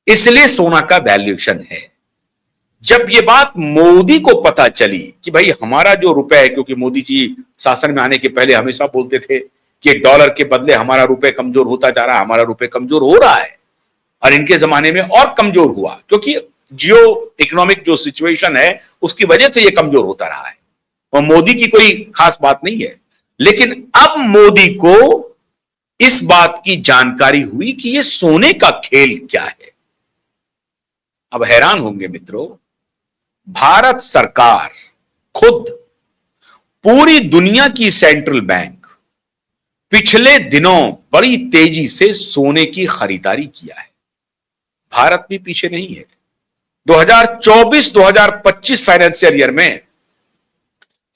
इसलिए सोना का वैल्यूएशन है। जब ये बात मोदी को पता चली कि भाई हमारा जो रुपए है, क्योंकि मोदी जी शासन में आने के पहले हमेशा बोलते थे कि डॉलर के बदले हमारा रुपए कमजोर होता जा रहा है, हमारा रुपए कमजोर हो रहा है, और इनके जमाने में और कमजोर हुआ, क्योंकि जियो इकोनॉमिक जो सिचुएशन है उसकी वजह से ये कमजोर होता रहा है, और मोदी की कोई खास बात नहीं है। लेकिन अब मोदी को इस बात की जानकारी हुई कि ये सोने का खेल क्या है। अब हैरान होंगे मित्रों, भारत सरकार खुद, पूरी दुनिया की सेंट्रल बैंक पिछले दिनों बड़ी तेजी से सोने की खरीदारी किया है। भारत भी पीछे नहीं है। 2024-2025 फाइनेंशियल ईयर में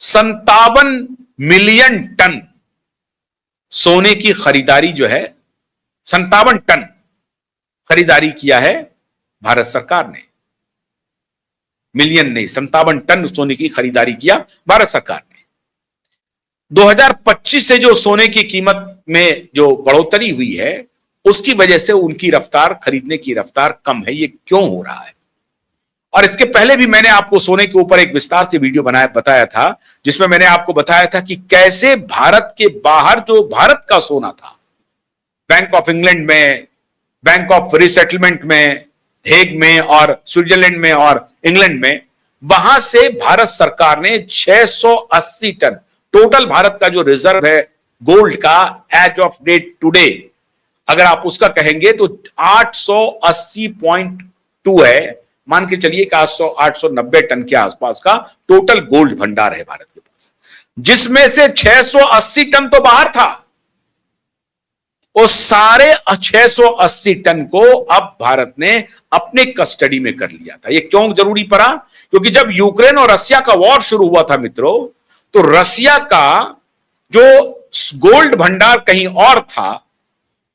57 मिलियन टन सोने की खरीदारी जो है, 57 टन खरीदारी किया है भारत सरकार ने। मिलियन नहीं, 57 टन सोने की खरीदारी किया भारत सरकार ने। 2025 से जो सोने की कीमत में जो बढ़ोतरी हुई है उसकी वजह से उनकी रफ्तार, खरीदने की रफ्तार कम है। ये क्यों हो रहा है? और इसके पहले भी मैंने आपको सोने के ऊपर एक विस्तार से वीडियो बताया था, जिसमें मैंने आपको बताया था कि कैसे भारत के बाहर जो भारत का सोना था, बैंक ऑफ इंग्लैंड में, बैंक ऑफ रीसेटलमेंट में, हेग में और स्विट्जरलैंड में और इंग्लैंड में, वहां से भारत सरकार ने 680 टन टोटल भारत का जो रिजर्व है गोल्ड का एज ऑफ डेट टुडे, अगर आप उसका कहेंगे तो 880.2 है। मान के चलिए कि 890 टन के आसपास का टोटल गोल्ड भंडार है भारत के पास, जिसमें से 680 टन तो बाहर था। उस सारे 680 टन को अब भारत ने अपने कस्टडी में कर लिया था। यह क्यों जरूरी पड़ा? क्योंकि जब यूक्रेन और रसिया का वॉर शुरू हुआ था मित्रों, तो रसिया का जो गोल्ड भंडार कहीं और था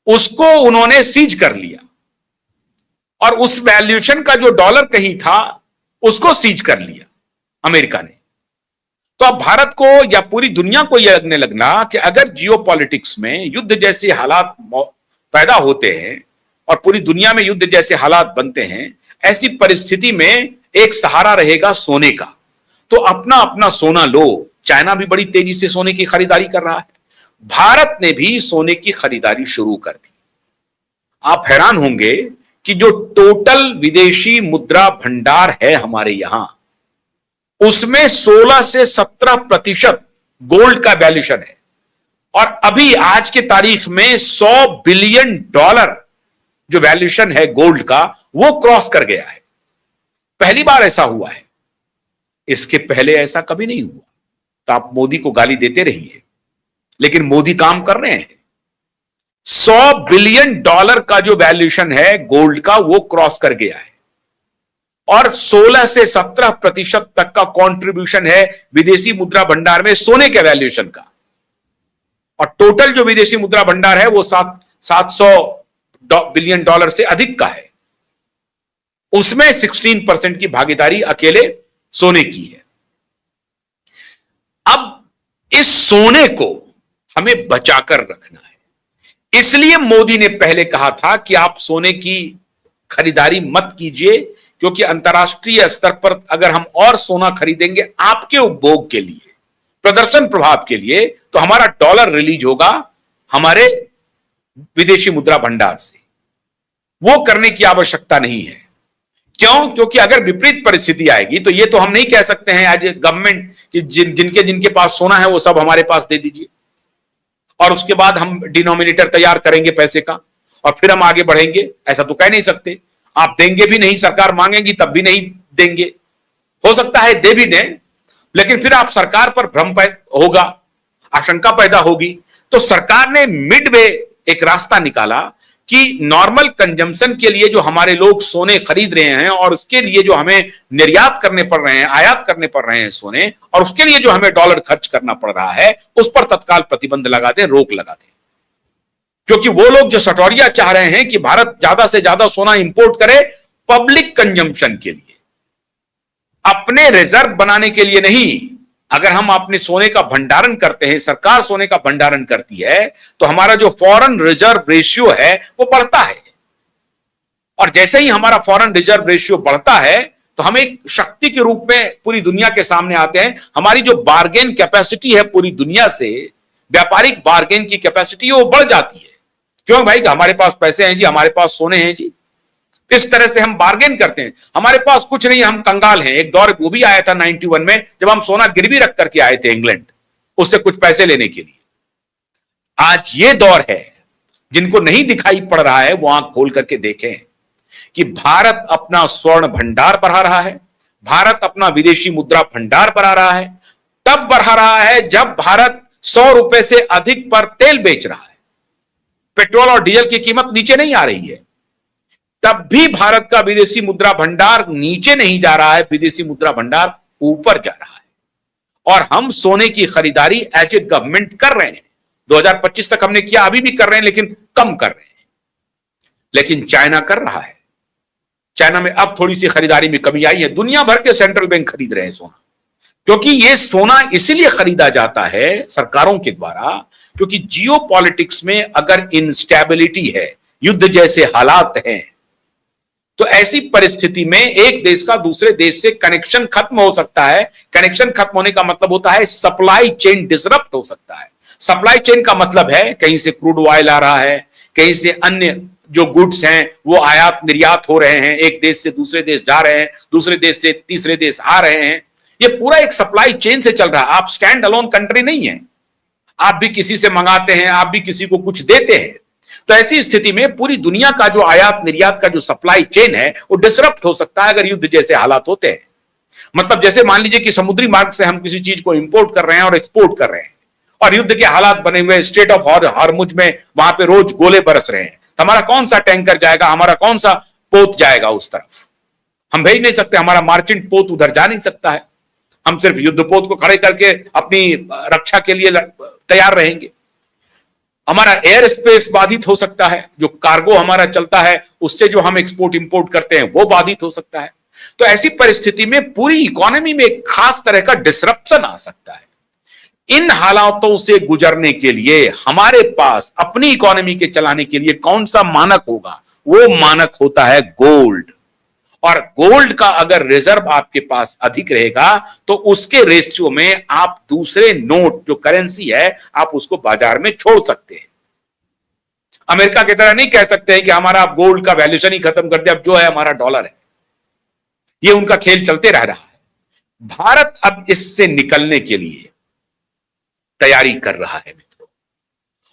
उसको उन्होंने सीज कर लिया, और उस वैल्यूएशन का जो डॉलर कहीं था उसको सीज कर लिया अमेरिका ने। तो अब भारत को या पूरी दुनिया को यह लगना कि अगर जियोपॉलिटिक्स में युद्ध जैसे हालात पैदा होते हैं और पूरी दुनिया में युद्ध जैसे हालात बनते हैं, ऐसी परिस्थिति में एक सहारा रहेगा सोने का। तो अपना अपना सोना लो। चाइना भी बड़ी तेजी से सोने की खरीदारी कर रहा है, भारत ने भी सोने की खरीदारी शुरू कर दी। आप हैरान होंगे कि जो टोटल विदेशी मुद्रा भंडार है हमारे यहां, उसमें 16 से 17% गोल्ड का वैल्यूएशन है, और अभी आज के तारीख में 100 बिलियन डॉलर जो वैल्यूएशन है गोल्ड का वो क्रॉस कर गया है। पहली बार ऐसा हुआ है, इसके पहले ऐसा कभी नहीं हुआ। तो आप मोदी को गाली देते रहिए, लेकिन मोदी काम कर रहे हैं। 100 बिलियन डॉलर का जो वैल्यूएशन है गोल्ड का वो क्रॉस कर गया है, और 16 से 17% तक का कंट्रीब्यूशन है विदेशी मुद्रा भंडार में सोने के वैल्यूएशन का, और टोटल जो विदेशी मुद्रा भंडार है वो 700 बिलियन डॉलर से अधिक का है। उसमें 16% की भागीदारी अकेले सोने की है। अब इस सोने को हमें बचाकर रखना है, इसलिए मोदी ने पहले कहा था कि आप सोने की खरीदारी मत कीजिए, क्योंकि अंतर्राष्ट्रीय स्तर पर अगर हम और सोना खरीदेंगे आपके उपभोग के लिए, प्रदर्शन प्रभाव के लिए, तो हमारा डॉलर रिलीज होगा हमारे विदेशी मुद्रा भंडार से। वो करने की आवश्यकता नहीं है। क्यों? क्योंकि अगर विपरीत परिस्थिति आएगी तो ये तो हम नहीं कह सकते हैं आज गवर्नमेंट कि जिनके पास सोना है वो सब हमारे पास दे दीजिए, और उसके बाद हम डिनोमिनेटर तैयार करेंगे पैसे का और फिर हम आगे बढ़ेंगे। ऐसा तो कह नहीं सकते। आप देंगे भी नहीं, सरकार मांगेगी तब भी नहीं देंगे। हो सकता है दे भी दें, लेकिन फिर आप सरकार पर भ्रम होगा, आशंका पैदा होगी। तो सरकार ने मिडवे एक रास्ता निकाला कि नॉर्मल कंजम्पशन के लिए जो हमारे लोग सोने खरीद रहे हैं और उसके लिए जो हमें निर्यात करने पड़ रहे हैं, आयात करने पड़ रहे हैं सोने, और उसके लिए जो हमें डॉलर खर्च करना पड़ रहा है, उस पर तत्काल प्रतिबंध लगा दें, रोक लगा दें। क्योंकि वो लोग जो सटोरिया चाह रहे हैं कि भारत ज्यादा से ज्यादा सोना इंपोर्ट करे पब्लिक कंजम्पशन के लिए, अपने रिजर्व बनाने के लिए नहीं। अगर हम अपने सोने का भंडारण करते हैं, सरकार सोने का भंडारण करती है, तो हमारा जो फॉरेन रिजर्व रेशियो है वो बढ़ता है, और जैसे ही हमारा फॉरेन रिजर्व रेशियो बढ़ता है तो हम एक शक्ति के रूप में पूरी दुनिया के सामने आते हैं। हमारी जो बार्गेन कैपेसिटी है पूरी दुनिया से, व्यापारिक बार्गेन की कैपेसिटी है, वो बढ़ जाती है। क्यों भाई? हमारे पास पैसे हैं जी, हमारे पास सोने हैं जी, इस तरह से हम बार्गेन करते हैं। हमारे पास कुछ नहीं, हम कंगाल हैं। एक दौर वो भी आया था 91 में, जब हम सोना गिरवी रख करके आए थे इंग्लैंड, उससे कुछ पैसे लेने के लिए। आज ये दौर है, जिनको नहीं दिखाई पड़ रहा है वो आंख खोल करके देखें कि भारत अपना स्वर्ण भंडार बढ़ा रहा है, भारत अपना विदेशी मुद्रा भंडार बढ़ा रहा है। तब बढ़ा रहा है जब भारत 100 रुपए से अधिक पर तेल बेच रहा है, पेट्रोल और डीजल की कीमत नीचे नहीं आ रही है, तब भी भारत का विदेशी मुद्रा भंडार नीचे नहीं जा रहा है, विदेशी मुद्रा भंडार ऊपर जा रहा है। और हम सोने की खरीदारी एज ए गवर्नमेंट कर रहे हैं। 2025 तक हमने किया, अभी भी कर रहे हैं, लेकिन कम कर रहे हैं। लेकिन चाइना कर रहा है। चाइना में अब थोड़ी सी खरीदारी में कमी आई है। दुनिया भर के सेंट्रल बैंक खरीद रहे हैं सोना, क्योंकि यह सोना इसलिए खरीदा जाता है सरकारों के द्वारा, क्योंकि जियो पॉलिटिक्स में अगर इंस्टेबिलिटी है, युद्ध जैसे हालात हैं, तो ऐसी परिस्थिति में एक देश का दूसरे देश से कनेक्शन खत्म हो सकता है। कनेक्शन खत्म होने का मतलब होता है सप्लाई चेन डिसरप्ट हो सकता है। सप्लाई चेन का मतलब है कहीं से क्रूड ऑयल आ रहा है, कहीं से अन्य जो गुड्स हैं वो आयात निर्यात हो रहे हैं, एक देश से दूसरे देश जा रहे हैं, दूसरे देश से तीसरे देश आ रहे हैं। ये पूरा एक सप्लाई चेन से चल रहा है। आप स्टैंड अलोन कंट्री नहीं है, आप भी किसी से मंगाते हैं, आप भी किसी को कुछ देते हैं। तो ऐसी स्थिति में पूरी दुनिया का जो आयात निर्यात का जो सप्लाई चेन है वो डिसरप्ट हो सकता है अगर युद्ध जैसे हालात होते हैं। मतलब जैसे मान लीजिए कि समुद्री मार्ग से हम किसी चीज को इंपोर्ट कर रहे हैं और एक्सपोर्ट कर रहे हैं, और युद्ध के हालात बने हुए, स्ट्रेट ऑफ हॉर्मुज में वहां पे रोज गोले बरस रहे हैं, तो हमारा कौन सा टैंकर जाएगा, हमारा कौन सा पोत जाएगा उस तरफ? हम भेज नहीं सकते, हमारा मार्चेंट पोत उधर जा नहीं सकता है। हम सिर्फ युद्ध पोत को खड़े करके अपनी रक्षा के लिए तैयार रहेंगे। हमारा एयर स्पेस बाधित हो सकता है, जो कार्गो हमारा चलता है उससे जो हम एक्सपोर्ट इंपोर्ट करते हैं वो बाधित हो सकता है। तो ऐसी परिस्थिति में पूरी इकोनॉमी में एक खास तरह का डिसरप्शन आ सकता है। इन हालातों से गुजरने के लिए हमारे पास अपनी इकोनॉमी के चलाने के लिए कौन सा मानक होगा? वो मानक होता है गोल्ड। और गोल्ड का अगर रिजर्व आपके पास अधिक रहेगा तो उसके रेशियो में आप दूसरे नोट जो करेंसी है आप उसको बाजार में छोड़ सकते हैं। अमेरिका की तरह नहीं कह सकते हैं कि हमारा गोल्ड का वैल्यूएशन ही खत्म कर दिया, अब जो है हमारा डॉलर है। ये उनका खेल चलते रह रहा है। भारत अब इससे निकलने के लिए तैयारी कर रहा है मित्रों,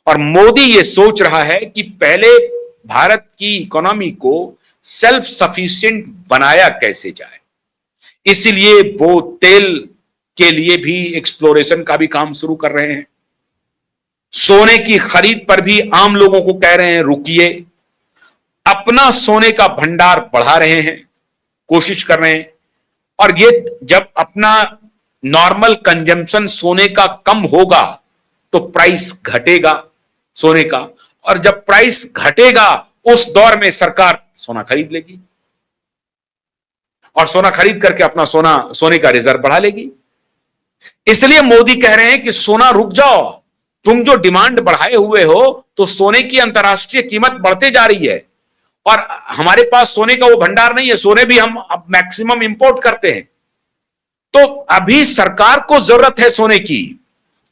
और मोदी ये सोच रहा है कि पहले भारत की इकोनॉमी को सेल्फ सफिशिएंट बनाया कैसे जाए। इसीलिए वो तेल के लिए भी एक्सप्लोरेशन का भी काम शुरू कर रहे हैं। सोने की खरीद पर भी आम लोगों को कह रहे हैं रुकिए। अपना सोने का भंडार बढ़ा रहे हैं, कोशिश कर रहे हैं। और ये जब अपना नॉर्मल कंजम्पशन सोने का कम होगा तो प्राइस घटेगा सोने का, और जब प्राइस घटेगा उस दौर में सरकार सोना खरीद लेगी और सोना खरीद करके अपना सोने का रिजर्व बढ़ा लेगी। इसलिए मोदी कह रहे हैं कि सोना रुक जाओ, तुम जो डिमांड बढ़ाए हुए हो तो सोने की अंतर्राष्ट्रीय कीमत बढ़ते जा रही है और हमारे पास सोने का वो भंडार नहीं है। सोने भी हम अब मैक्सिमम इंपोर्ट करते हैं। तो अभी सरकार को जरूरत है सोने की,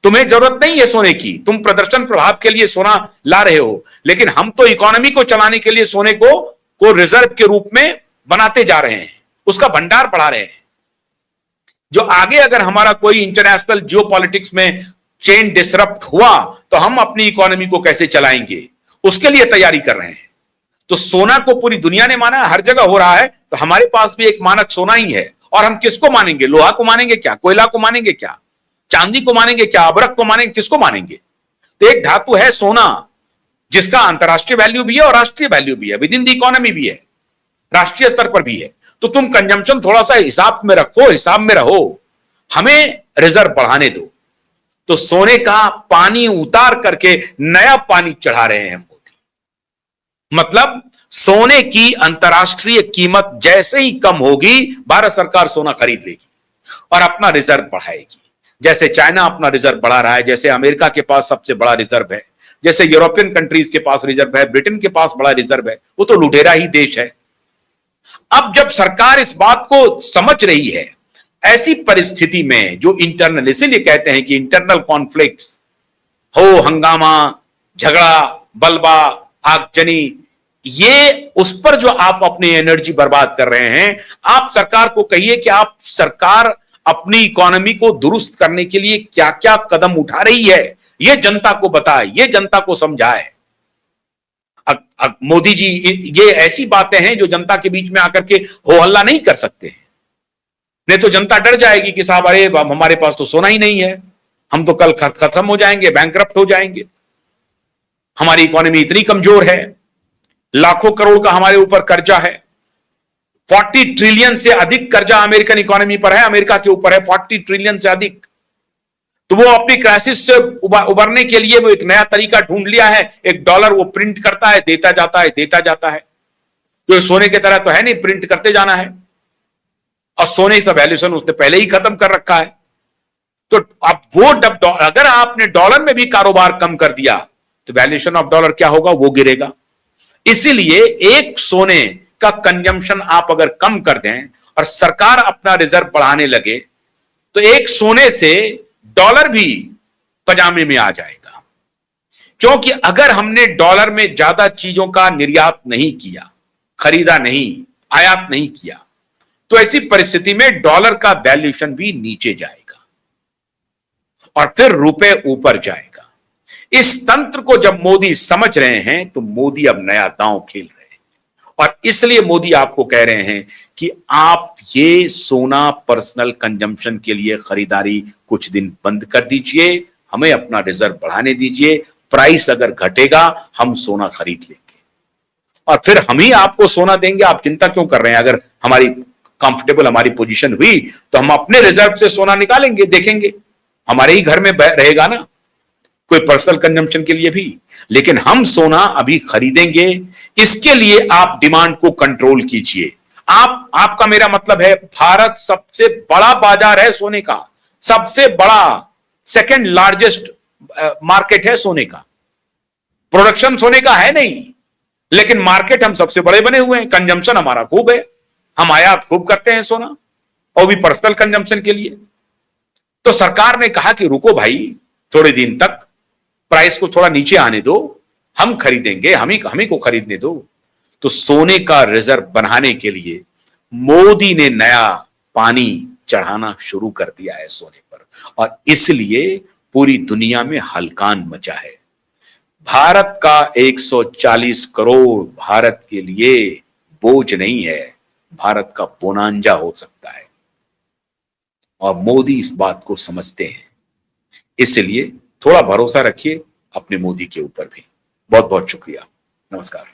तुम्हें जरूरत नहीं है सोने की। तुम प्रदर्शन प्रभाव के लिए सोना ला रहे हो, लेकिन हम तो इकोनॉमी को चलाने के लिए सोने को रिजर्व के रूप में बनाते जा रहे हैं, उसका भंडार बढ़ा रहे हैं। जो आगे अगर हमारा कोई इंटरनेशनल जियोपॉलिटिक्स में चेन डिसरप्ट हुआ तो हम अपनी इकोनॉमी को कैसे चलाएंगे, उसके लिए तैयारी कर रहे हैं। तो सोना को पूरी दुनिया ने माना, हर जगह हो रहा है, तो हमारे पास भी एक मानक सोना ही है। और हम किसको मानेंगे? लोहा को मानेंगे क्या? कोयला को मानेंगे क्या? चांदी को मानेंगे क्या? अबरक को मानेंगे? किसको मानेंगे? तो एक धातु है सोना, जिसका अंतरराष्ट्रीय वैल्यू भी है और राष्ट्रीय वैल्यू भी है, विद इन द इकोनॉमी भी है, राष्ट्रीय स्तर पर भी है। तो तुम कंजम्पशन थोड़ा सा हिसाब में रखो, हिसाब में रहो, हमें रिजर्व बढ़ाने दो। तो सोने का पानी उतार करके नया पानी चढ़ा रहे हैं मोदी। मतलब सोने की अंतरराष्ट्रीय कीमत जैसे ही कम होगी, भारत सरकार सोना खरीद लेगी और अपना रिजर्व बढ़ाएगी। जैसे चाइना अपना रिजर्व बढ़ा रहा है, जैसे अमेरिका के पास सबसे बड़ा रिजर्व है, जैसे यूरोपियन कंट्रीज के पास रिजर्व है, ब्रिटेन के पास बड़ा रिजर्व है। वो तो लुटेरा ही देश है, अब जब सरकार इस बात को समझ रही है, ऐसी परिस्थिति में जो इंटरनल, इसीलिए कहते हैं कि इंटरनल कॉन्फ्लिक्ट्स हो, हंगामा, झगड़ा, बलबा, आगजनी, ये उस पर जो आप अपनी एनर्जी बर्बाद कर रहे हैं, आप सरकार को कहिए कि आप सरकार अपनी इकोनॉमी को दुरुस्त करने के लिए क्या क्या कदम उठा रही है, ये जनता को बताए, ये जनता को समझाए। मोदी जी, ये ऐसी बातें हैं जो जनता के बीच में आकर के हो हल्ला नहीं कर सकते हैं, नहीं तो जनता डर जाएगी कि साहब अरे हमारे पास तो सोना ही नहीं है, हम तो कल खत्म हो जाएंगे, बैंकरप्ट हो जाएंगे, हमारी इकोनॉमी इतनी कमजोर है, लाखों करोड़ का हमारे ऊपर कर्जा है, 40 ट्रिलियन से अधिक कर्जा अमेरिकन इकोनॉमी पर है, अमेरिका के ऊपर है 40 ट्रिलियन से अधिक। तो वो अपनी क्राइसिस से उबरने के लिए वो एक नया तरीका ढूंढ लिया है, एक डॉलर वो प्रिंट करता है, देता जाता है, देता जाता है। तो सोने की तरह तो है नहीं, प्रिंट करते जाना है, और सोने का वैल्यूएशन उसने पहले ही खत्म कर रखा है। तो अब वो अगर आपने डॉलर में भी कारोबार कम कर दिया तो वैल्यूएशन ऑफ डॉलर क्या होगा, वो गिरेगा। इसीलिए एक सोने का कंजम्पशन आप अगर कम कर दें और सरकार अपना रिजर्व बढ़ाने लगे तो एक सोने से डॉलर भी पजामे में आ जाएगा। क्योंकि अगर हमने डॉलर में ज्यादा चीजों का निर्यात नहीं किया, खरीदा नहीं, आयात नहीं किया, तो ऐसी परिस्थिति में डॉलर का वैल्यूएशन भी नीचे जाएगा और फिर रुपए ऊपर जाएगा। इस तंत्र को जब मोदी समझ रहे हैं तो मोदी अब नया दांव खेल रहे हैं, और इसलिए मोदी आपको कह रहे हैं कि आप ये सोना पर्सनल कंजम्पशन के लिए खरीदारी कुछ दिन बंद कर दीजिए, हमें अपना रिजर्व बढ़ाने दीजिए, प्राइस अगर घटेगा हम सोना खरीद लेंगे और फिर हम ही आपको सोना देंगे। आप चिंता क्यों कर रहे हैं? अगर हमारी कंफर्टेबल हमारी पोजीशन हुई तो हम अपने रिजर्व से सोना निकालेंगे, देखेंगे, हमारे ही घर में रहेगा ना, कोई पर्सनल कंजम्पशन के लिए भी, लेकिन हम सोना अभी खरीदेंगे। इसके लिए आप डिमांड को कंट्रोल कीजिए। आपका मेरा मतलब है, भारत सबसे बड़ा बाजार है सोने का, सबसे बड़ा, सेकंड लार्जेस्ट मार्केट है सोने का। प्रोडक्शन सोने का है नहीं, लेकिन मार्केट हम सबसे बड़े बने हुए हैं, कंजम्पशन हमारा खूब है, हम आयात खूब करते हैं सोना, और भी पर्सनल कंजम्पशन के लिए। तो सरकार ने कहा कि रुको भाई, थोड़े दिन तक प्राइस को थोड़ा नीचे आने दो, हम खरीदेंगे, हम ही को खरीदने दो। तो सोने का रिजर्व बनाने के लिए मोदी ने नया पानी चढ़ाना शुरू कर दिया है सोने पर, और इसलिए पूरी दुनिया में हलकान मचा है। भारत का 140 करोड़ भारत के लिए बोझ नहीं है, भारत का बोनांजा हो सकता है, और मोदी इस बात को समझते हैं। इसलिए थोड़ा भरोसा रखिए अपने मोदी के ऊपर भी। बहुत बहुत शुक्रिया, नमस्कार।